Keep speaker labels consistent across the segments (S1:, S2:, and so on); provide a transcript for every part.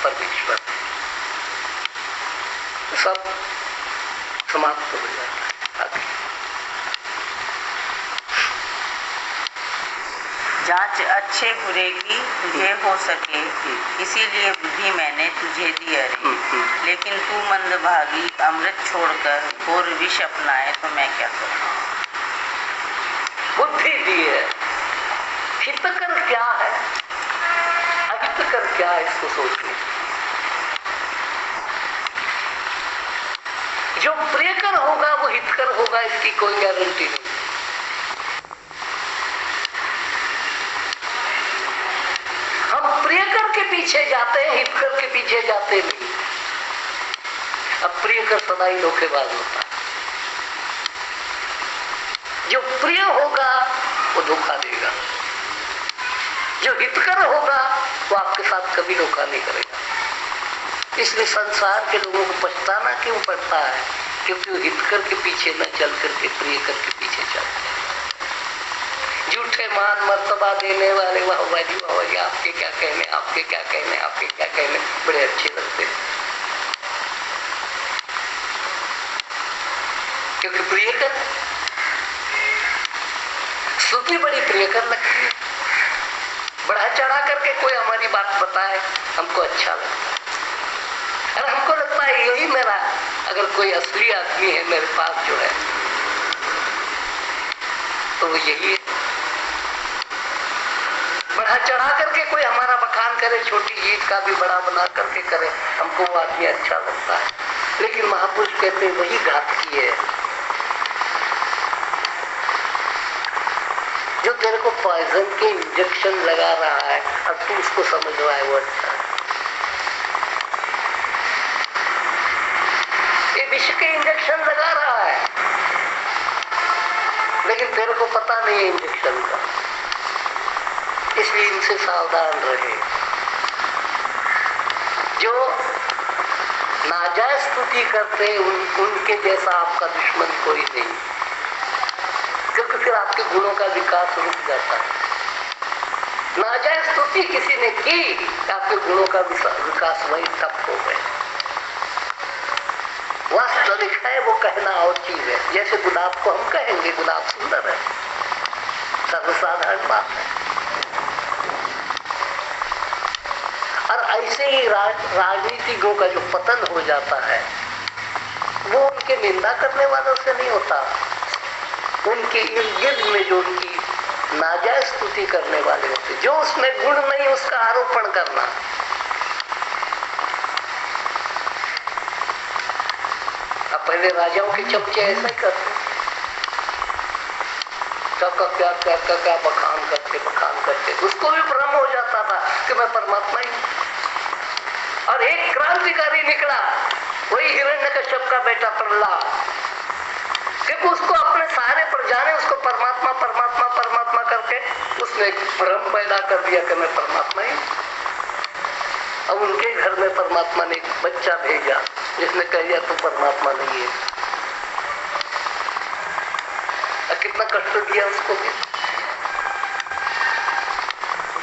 S1: परमेश्वर, सब समाप्त हो जाता है।
S2: जांच अच्छे बुरे की तुझे हो सके, इसीलिए बुद्धि मैंने तुझे दी अरे, लेकिन तू मंदभागी अमृत छोड़कर घोर विष अपनाए तो मैं क्या करूं।
S1: बुद्धि दी है, हितकर क्या है, अहितकर क्या है, इसको सोचो। जो प्रियकर होगा वो हितकर होगा, इसकी कोई गारंटी नहीं। हम प्रियकर के पीछे जाते हैं, हितकर के पीछे जाते नहीं। अब प्रियकर सदा ही धोखेबाज होता है। जो प्रिय होगा वो धोखा देगा, जो हितकर होगा वो आपके साथ कभी धोखा नहीं करेगा। इसलिए संसार के लोगों को पछताना क्यों पड़ता है, क्योंकि वो हितकर के पीछे न चल करके प्रियकर के पीछे चलते हैं। झूठे मान मर्तबा देने वाले वाह वाह, आपके क्या कहने, आपके क्या कहने, आपके क्या कहने, बड़े अच्छे लगते हैं। क्योंकि प्रियकर स्तुति बड़ी प्रियकर लगती है। बढ़ा चढ़ा करके कोई हमारी बात बताए हमको अच्छा लगता है। और हमको लगता है यही मेरा, अगर कोई असली आदमी है मेरे पास जो है तो वो यही है। बढ़ा चढ़ा करके कोई हमारा बखान करे, छोटी चीज का भी बड़ा बना करके करे, हमको वो आदमी अच्छा लगता है। लेकिन महापुरुष कहते हैं वही घातकी है जो तेरे को पॉइजन के इंजेक्शन लगा रहा है और तू उसको समझ रहा है वो अच्छा है। ये विष के इंजेक्शन लगा रहा है लेकिन तेरे को पता नहीं है इंजेक्शन का, इसलिए इनसे सावधान रहे। जो नाजायज स्तुति करते उनके जैसा आपका दुश्मन कोई नहीं, क्योंकि फिर आपके गुणों का विकास रुक जाता है। नाजायज स्तुति किसी ने की, आपके गुणों का विकास वही ठप हो गए। वास्तविक है वो कहना और चीज है। जैसे गुलाब को हम कहेंगे गुलाब सुंदर है, सर्वसाधारण बात है। और ऐसे ही राजनीतिज्ञों का जो पतन हो जाता है वो उनके निंदा करने वालों से नहीं होता, उनके इर्द गिर्द में जो उनकी नाजायज स्तुति करने वाले होते, जो उसमें गुण नहीं उसका आरोपण करना। अब पहले राजाओं के चमचे ऐसा ही करते, सबका क्या क्या क्या क्या बखान करते, उसको भी भ्रम हो जाता था कि मैं परमात्मा ही। और एक क्रांतिकारी निकला, वही हिरण्यकश्यप का बेटा प्रहलाद, क्योंकि उसको अपने सारे प्रजा ने उसको परमात्मा परमात्मा परमात्मा करके उसने एक भ्रम पैदा कर दिया कि मैं परमात्मा ही। अब उनके घर में परमात्मा ने एक बच्चा भेजा जिसने कह दिया तू परमात्मा नहीं है। कितना कष्ट दिया उसको भी।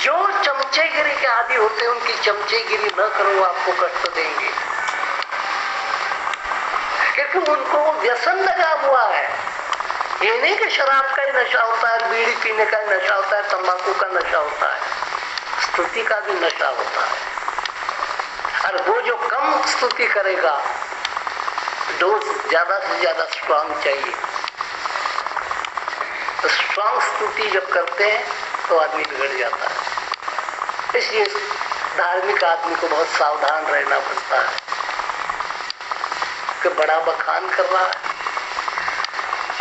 S1: जो चमचेगिरी के आदि होते हैं उनकी चमचेगिरी न करो, आपको कष्ट देंगे, क्योंकि उनको व्यसन लगा हुआ है। ये नहीं कि शराब का ही नशा होता है, बीड़ी पीने का ही नशा होता है, तंबाकू का नशा होता है, स्तुति का भी नशा होता है। और वो जो कम स्तुति करेगा, डोज ज्यादा से ज्यादा स्ट्रांग चाहिए, तो स्ट्रांग स्तुति जब करते हैं तो आदमी बिगड़ जाता है। इसलिए धार्मिक आदमी को बहुत सावधान रहना पड़ता है कि बड़ा बखान कर रहा है,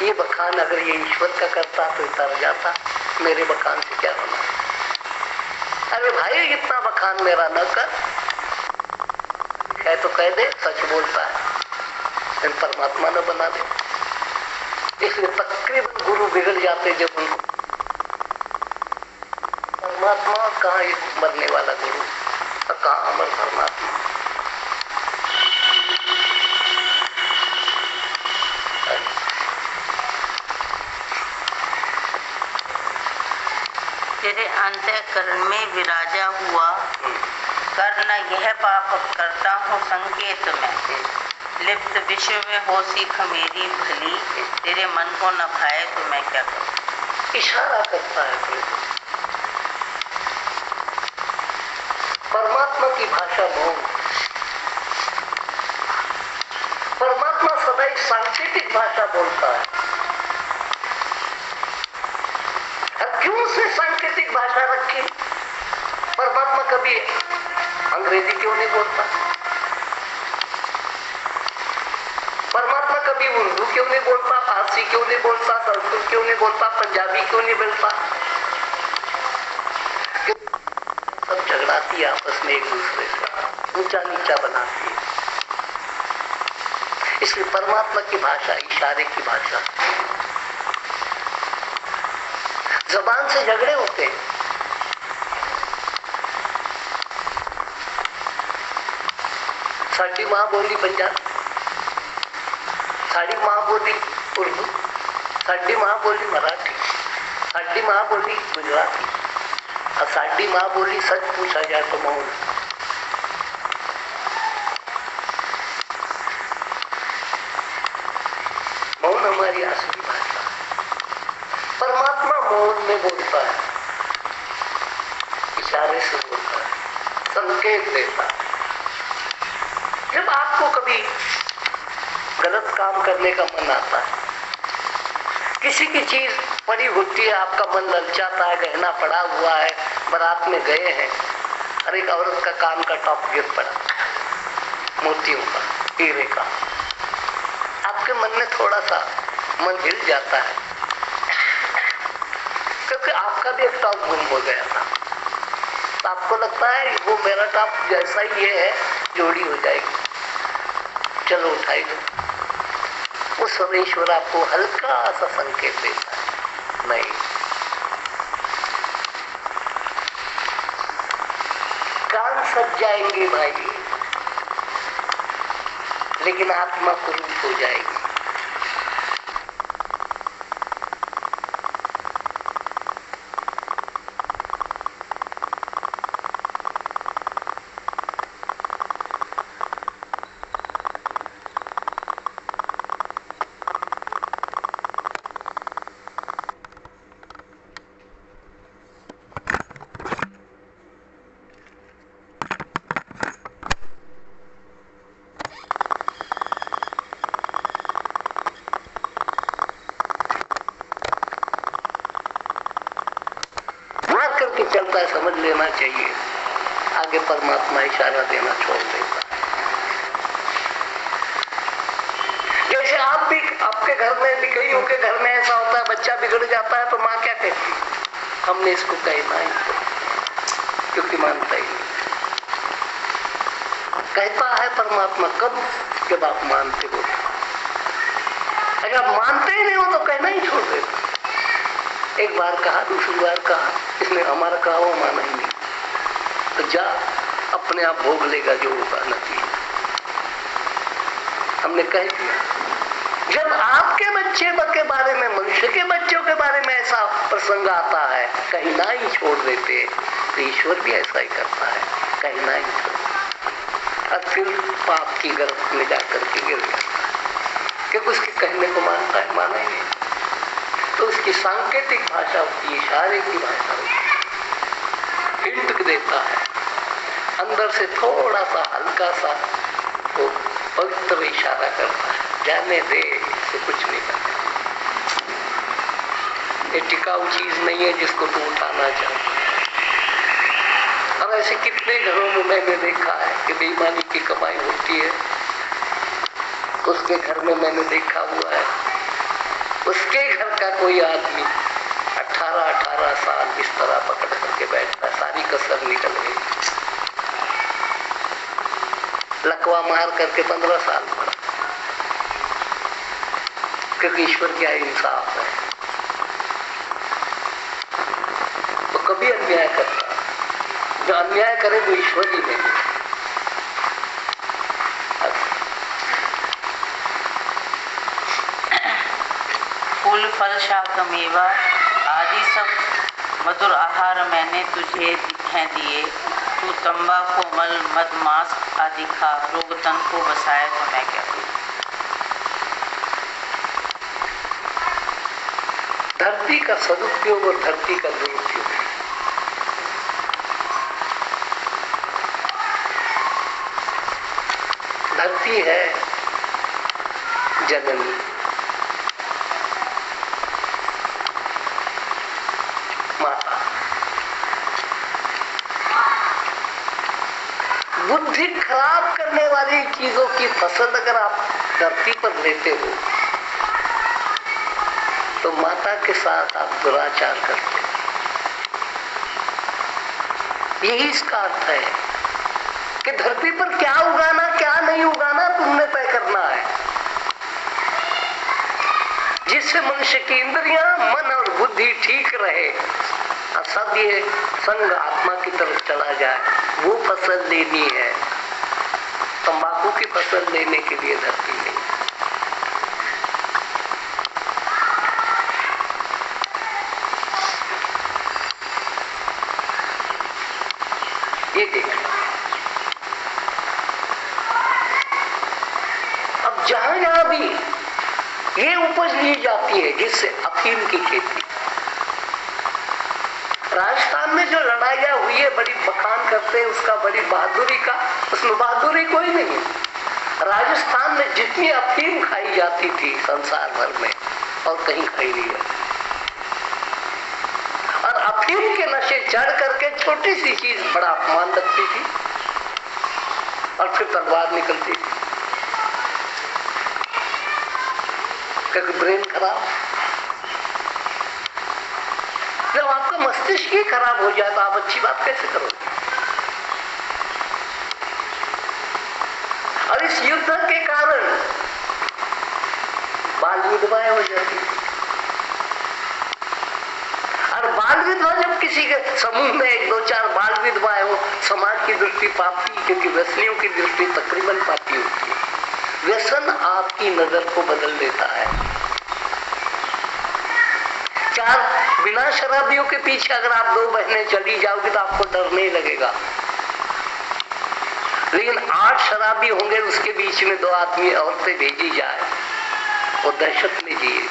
S1: ये बखान अगर ये ईश्वर का करता तो इतर जाता, मेरे बखान से क्या होना। अरे भाई इतना बखान मेरा न कर, है तो कह दे, सच बोलता है, लेकिन परमात्मा न बना दे। इसलिए तकरीबन गुरु बिगड़ जाते जब उनको परमात्मा कहाँ एक मरने वाला गुरु और कहाँ अमर परमात्मा।
S2: तेरे अंतःकरण में विराजा हुआ करना यह पाप करता हूँ संकेत में, लिप्त विश्व में हो सीख मेरी भली, तेरे मन को न भाए तो मैं क्या करूँ।
S1: इशारा करता है परमात्मा की भाषा मौन। परमात्मा सदैव सांकेतिक भाषा बोलता है। अब क्यों उसने सांकेतिक भाषा रखी? परमात्मा कभी अंग्रेजी क्यों नहीं बोलता? परमात्मा कभी उर्दू क्यों नहीं बोलता? फारसी क्यों नहीं बोलता? संस्कृत क्यों नहीं बोलता? पंजाबी क्यों नहीं बोलता? सब झगड़ाती है आपस में, एक दूसरे से ऊंचा नीचा बनाती है। इसलिए परमात्मा की भाषा इशारे की भाषा। जबान से झगड़े होते हैं। साड़ी माँ बोली पंजाबी, साड़ी माँ बोली उर्दू, साड़ी माँ बोली मराठी, साड़ी माँ बोली गुजराती, और साड़ी माँ बोली सच पूछा जाए तो मौन। मौन हमारी असली भाषा। परमात्मा मौन में बोलता है, इशारे से बोलता है, संकेत देता है। जब आपको कभी गलत काम करने का मन आता है, किसी की चीज पड़ी होती है, आपका मन ललचाता है, गहना पड़ा हुआ है, बारात में गए हैं और एक औरत का कान का टॉप गिर पड़ा, मोतियों का, हीरे का, आपके मन में थोड़ा सा मन हिल जाता है, क्योंकि आपका भी एक टॉप गुम हो गया था। तो आपको लगता है वो मेरा टॉप जैसा ही ये है, जोड़ी हो जाएगी, चलो उठाई लो। वो सर्वेश्वर आपको हल्का सा संकेत देता है, नहीं, कान सज जाएंगे भाई, लेकिन आत्मा कुरूप हो जाएगी। चलता है, समझ लेना चाहिए, आगे परमात्मा इशारा देना छोड़ देता है। जैसे आप भी, आपके घर में भी, कईयों के घर में ऐसा होता है, बच्चा बिगड़ जाता है तो माँ क्या कहती है? हमने इसको कहना ही तो, क्योंकि मानता ही नहीं। कहता है परमात्मा, कब? जब आप मानते हो। अगर आप मानते ही नहीं हो तो कहना ही छोड़ देते। एक बार कहा, दूसरी बार कहा, इसने हमारा कहा हुआ माना ही नहीं, तो जा अपने आप भोग लेगा जो होगा नतीजा। हमने कह दिया। जब आपके बच्चे के बारे में, मनुष्य के बच्चों के बारे में ऐसा प्रसंग आता है, कहीं ना ही छोड़ देते, तो ईश्वर भी ऐसा ही करता है, कहीं ना ही छोड़, और फिर पाप की गर्त में जाकर के गिर जाता है, क्योंकि उसके कहने को मानता है, माना ही नहीं। तो उसकी सांकेतिक भाषा होती है, इशारे की भाषा होती है, हिंट देता है, अंदर से थोड़ा सा हल्का सा वो पवित्र इशारा करता है, जाने दे, तो कुछ नहीं करता। ये टिकाऊ चीज नहीं है जिसको तू उठाना चाहता। अब ऐसे कितने घरों में मैंने देखा है कि बेईमानी की कमाई होती है, उसके घर में मैंने देखा हुआ है, उसके घर का कोई आदमी 18-18 साल बिस्तर पकड़ करके बैठता है, सारी कसर निकल गई, लकवा मार करके 15 साल पड़ा, क्योंकि ईश्वर क्या इंसाफ है, तो कभी अन्याय करता, जो अन्याय करे वो ईश्वर ही नहीं।
S2: फूल फल शाक मेवा आदि सब मधुर आहार मैंने तुझे हैं दिए, तू तंबा कोमल मद मांस आदि खा, रोग तन को बसाए तो मैं क्या करूं।
S1: धरती का सदुपयोग और धरती का दुरुपयोग। धरती है जननी, माता। बुद्धि खराब करने वाली चीजों की फसल अगर आप धरती पर लेते हो तो माता के साथ आप दुराचार करते हो। यही इसका अर्थ है कि धरती पर क्या उगाना क्या नहीं उगाना तुमने तय करना है, जिससे मनुष्य की इंद्रियां, मन और बुद्धि ठीक रहे, असभ्य संग आत्मा की तरफ चला जाए, वो फसल लेनी है। तंबाकू की फसल लेने के लिए धरती नहीं। ये देख, अब जहां जहां भी ये उपज ली जाती है, जिससे अफीम की खेती, राजस्थान में जो लड़ाइयां हुई है, बड़ी बखान करते हैं उसका, बड़ी बहादुरी का, उसमें बहादुरी कोई नहीं है। राजस्थान में जितनी अफीम खाई जाती थी संसार भर में और कहीं खाई नहीं जाती। और अफीम के नशे चढ़ करके छोटी सी चीज बड़ा अपमान लगती थी और फिर तलवार निकलती थी, क्योंकि ब्रेन खराब। जब आपका मस्तिष्क ही खराब हो जाए तो आप अच्छी बात कैसे करोगे। और इस युद्ध के कारण बाल विधवाएं हो जाती थी। और बाल विधवा जब किसी के समूह में एक दो चार बाल विधवाएं हो, समाज की दृष्टि पापी, क्योंकि व्यसनियों की दृष्टि तकरीबन पापी होती है। व्यसन आपकी नजर को बदल देता है। चार बिना शराबियों के पीछे अगर आप दो बहनें चली जाओगे तो आपको डर नहीं लगेगा, लेकिन 8 शराबी होंगे उसके बीच में 2 आदमी औरतें भेजी जाए, वो दहशत में जिए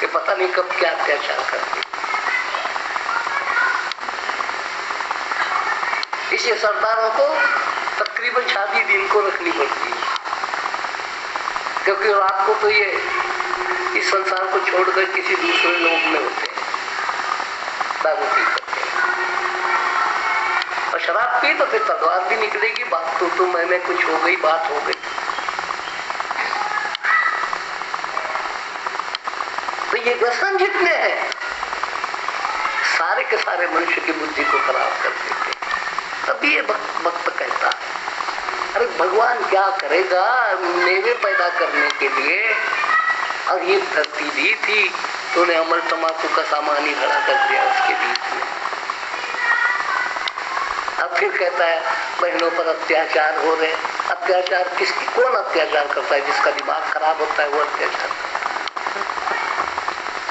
S1: कि पता नहीं कब क्या अत्याचार करते। इसलिए सरदारों को तकरीबन शादी दिन को रखनी पड़ती है, क्योंकि रात को तो ये इस संसार को छोड़कर किसी दूसरे लोक में होते हैं, दारू पी करते हैं। और शराब पी तो फिर तलवार भी निकलेगी, बात तो मैं कुछ हो गई, बात हो गई। तो ये व्यसन जितने हैं सारे के सारे मनुष्य की बुद्धि को खराब कर देते हैं। तभी ये भक्त कहता है, अरे भगवान क्या करेगा मेवे पैदा करने के लिए, और ये धरती दी थी, तूने अमल तमाकू का सामान ही खड़ा कर दिया उसके बीच में। अब फिर कहता है बहनों पर अत्याचार हो रहे। अत्याचार किसकी, कौन अत्याचार करता है? जिसका दिमाग खराब होता है वो अत्याचार करता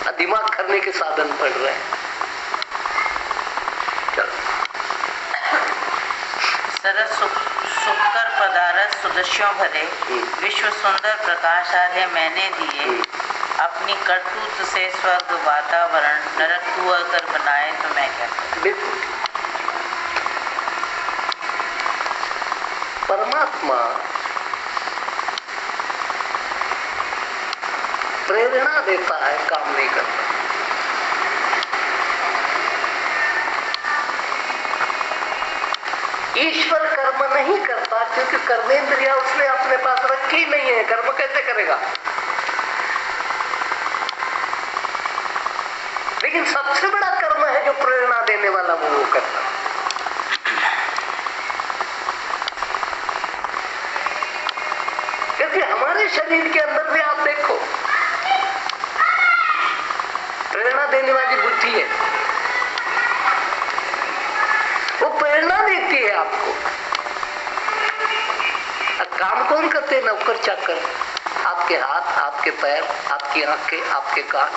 S1: है। दिमाग करने के साधन पड़ रहे हैं। चलो,
S2: सरस सुकर पदारस सुदस्यों भरे, विश्व सुंदर प्रकाशालय मैंने दिए, अपनी करतूत से स्वर्ग वातावरण नरक तू अगर बनाए तो मैं क्या करूं।
S1: बिल्कुल, परमात्मा प्रेरणा देता है, काम नहीं करता। ईश्वर कर्म नहीं करता क्योंकि कर्मेंद्रिया उसने अपने पास रखी नहीं है। कर्म कैसे करेगा? लेकिन सबसे बड़ा कर्म है जो प्रेरणा देने वाला वो करता है। क्योंकि हमारे शरीर के अंदर भी आप देखो प्रेरणा देने वाली बुद्धि है, वो प्रेरणा देती है आपको। अब काम कौन करते हैं? नौकर चाकर। आपके हाथ, आपके पैर, आपकी आंखें, आपके कान,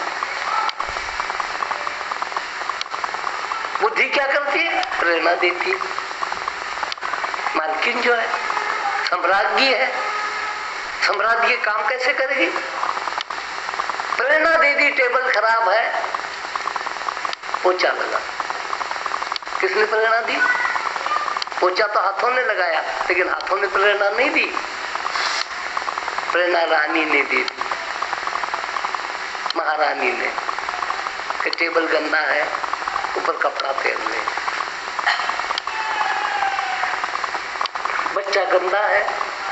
S1: बुद्धि क्या करती है? प्रेरणा देती है। मालकिन जो है, सम्राज्ञी है, सम्राज्ञी काम कैसे करेगी? प्रेरणा दे दी, टेबल खराब है, पोछा लगा। किसने प्रेरणा दी? पोछा तो हाथों ने लगाया, लेकिन हाथों ने प्रेरणा नहीं दी, प्रेरणा रानी ने दी, महारानी ने, कि टेबल गंदा है, ऊपर कपड़ा फेर ले। बच्चा गंदा है,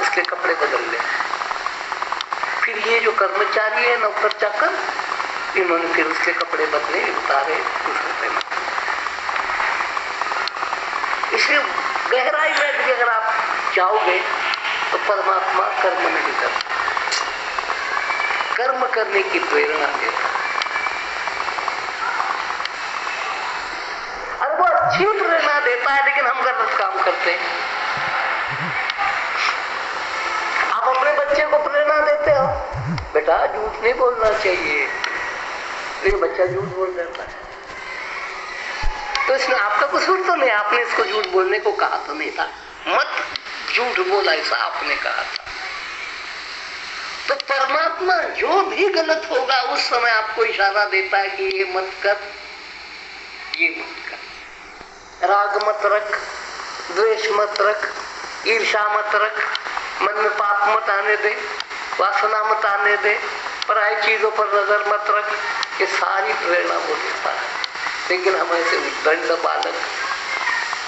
S1: उसके कपड़े बदल ले। फिर ये जो कर्मचारी है, नौकर चाकर, इन्होंने फिर उसके कपड़े बदले, उतारे, दूसरे पहने। इसलिए गहराई में अगर आप जाओगे तो परमात्मा कर्म नहीं करता, कर्म करने की प्रेरणा देता। अरे वो अच्छी प्रेरणा देता है, लेकिन हम गलत काम करते हैं। आप अपने बच्चे को प्रेरणा देते हो, बेटा झूठ नहीं बोलना चाहिए, लेकिन बच्चा झूठ बोल देता है। तो इसमें आपका कसूर तो नहीं, आपने इसको झूठ बोलने को कहा तो नहीं था, मत झूठ बोला, ऐसा आपने कहा था। तो परमात्मा जो भी गलत होगा उस समय आपको इशारा देता है कि ये मत कर, ये मत कर। राग मत रख, द्वेष मत रख, ईर्ष्या मत रख, मन में पाप मत आने दे, वासना मत आने दे, पराई चीजों पर नजर मत रख। ये सारी प्रेरणा वो देता है, लेकिन हम ऐसे उद्दंड बालक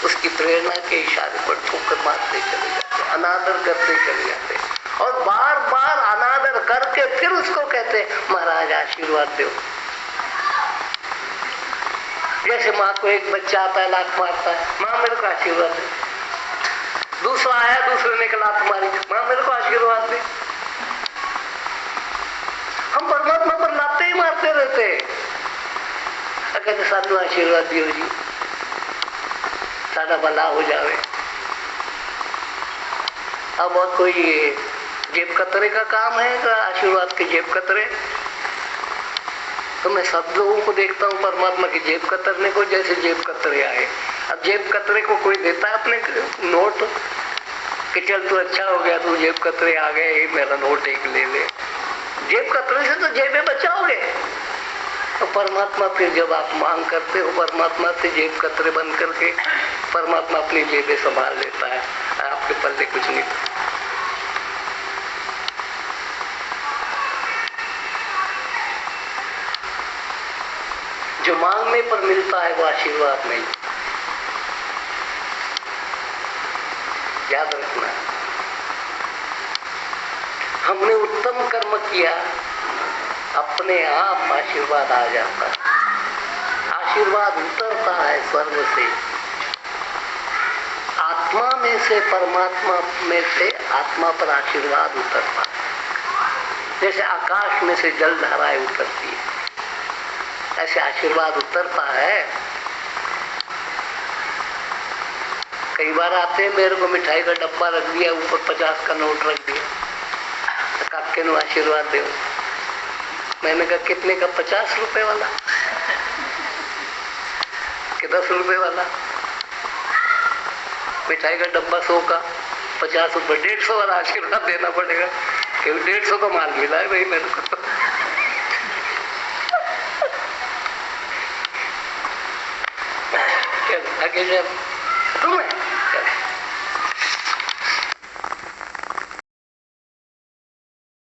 S1: उसकी प्रेरणा के इशारे पर ठोकर मारते चले जाते, अनादर करते चले जाते, और बार बार अनादर करके फिर उसको कहते महाराज आशीर्वाद दो। जैसे माँ को एक बच्चा आता है, लात मारता है, माँ मेरे को आशीर्वाद दे। दूसरा आया, दूसरे ने लात मारी, माँ मेरे को आशीर्वाद दे। हम परमात्मा पर लाते ही मारते रहते हैं। कहते साधु आशीर्वाद दियो जी, सादा भला हो जावे। अब बहुत कोई जेब कतरे का काम है तो आशीर्वाद के जेब कतरे। तो मैं सब लोगों को देखता हूँ परमात्मा की जेब कतरने को, जैसे जेब कतरे आए। अब जेब कतरे को कोई देता है अपने नोट कि चल तू अच्छा हो गया, तू जेब कतरे आ गए, मेरा नोट एक ले ले। जेब कतरे से तो जेबें बचाओगे। तो परमात्मा फिर जब आप मांग करते हो परमात्मा से जेब कतरे बंद करके, परमात्मा अपनी जेबें संभाल लेता है, आपके पल्ले कुछ नहीं। जो मांगने पर मिलता है वो आशीर्वाद नहीं, याद रखना। हमने उत्तम कर्म किया, अपने आप आशीर्वाद आ जाता है, आशीर्वाद उतरता है स्वर्ग से, आत्मा में से, परमात्मा में से आत्मा पर आशीर्वाद उतरता है। जैसे आकाश में से जल धाराएं उतरती है, ऐसे आशीर्वाद उतरता है। कई बार आते हैं, मेरे को मिठाई का डब्बा रख दिया, ऊपर 50 का नोट रख दिया, तो काके नु आशीर्वाद दो। मैंने कहा कितने का? 50 रुपए वाला कि 10 रुपए वाला? मिठाई का डब्बा 100 का, 50 रुपए, 150 वाला आशीर्वाद देना पड़ेगा क्योंकि 150 का माल मिला है भाई मेरे को। आगे